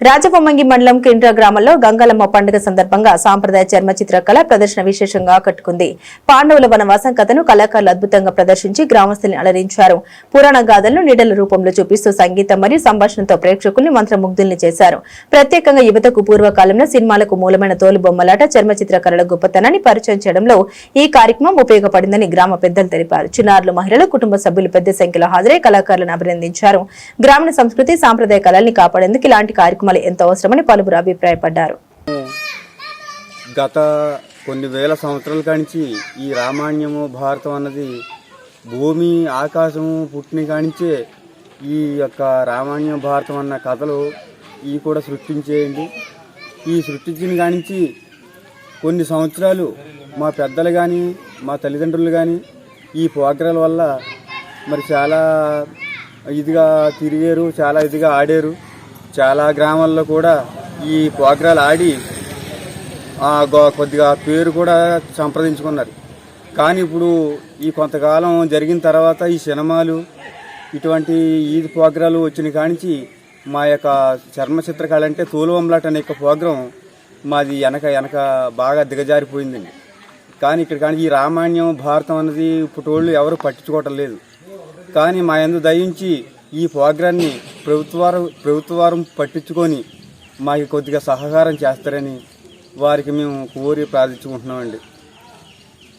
రాజబొమ్మంగి మండలం కిండ్ర గ్రామంలో గంగాలమ్మ పండుగ సందర్భంగా సాంప్రదాయ చర్మ చిత్రకళ ప్రదర్శన విశేషంగా ఆకట్టుకుంది. పాండవుల వనవాసం కథను కళాకారులు అద్భుతంగా ప్రదర్శించి గ్రామస్తుల్ని అలరించారు. పురాణ గాథలను నీడల రూపంలో చూపిస్తూ సంగీతం మరియు సంభాషణతో ప్రేక్షకుల్ని మంత్రముగ్ధుల్ని చేశారు. ప్రత్యేకంగా యువతకు పూర్వకాలంలో సినిమాలకు మూలమైన తోలుబొమ్మలాట చర్మ చిత్రకళల గొప్పతనాన్ని పరిచయం చేయడంలో ఈ కార్యక్రమం ఉపయోగపడిందని గ్రామ పెద్దలు తెలిపారు. చిన్నారులు, మహిళలు, కుటుంబ సభ్యులు పెద్ద సంఖ్యలో హాజరై కళాకారులను అభినందించారు. గ్రామీణ సంస్కృతి, సాంప్రదాయ కళల్ని కాపాడేందుకు ఇలాంటి కార్యక్రమాలు ఎంతో అవసరమని పలువురు అభిప్రాయపడ్డారు. గత కొన్ని వేల సంవత్సరాల కానించి ఈ రామాయణము భారతం అన్నది భూమి ఆకాశము పుట్టిన కానించే ఈ యొక్క రామాయణ భారతం అన్న కథలు ఈ కూడా సృష్టించేయండి. ఈ సృష్టించిన కానించి కొన్ని సంవత్సరాలు మా పెద్దలు కానీ మా తల్లిదండ్రులు కానీ ఈ ప్రోగ్రాల వల్ల మరి చాలా ఇదిగా తిరిగారు, చాలా ఇదిగా ఆడారు. చాలా గ్రామాల్లో కూడా ఈ ప్రోగ్రాలు ఆడి కొద్దిగా పేరు కూడా సంప్రదించుకున్నారు. కానీ ఇప్పుడు ఈ కొంతకాలం జరిగిన తర్వాత ఈ సినిమాలు ఇటువంటి ఈద్ ప్రోగ్రాలు వచ్చిన కానించి మా యొక్క చర్మ చిత్రకళ అంటే తోలుబొమ్మలాట అనే యొక్క ప్రోగ్రాం మాది వెనక బాగా దిగజారిపోయిందండి. కానీ ఇక్కడ కానీ ఈ రామాయణం భారతం అన్నది ఇప్పటోళ్ళు ఎవరు పట్టించుకోవటం లేదు. కానీ మా యందు దయించి ఈ ప్రోగ్రాన్ని ప్రభుత్వారం పట్టించుకొని మాకు కొద్దిగా సహకారం చేస్తారని వారికి మేము కోరి ప్రార్థించుకుంటున్నామండి.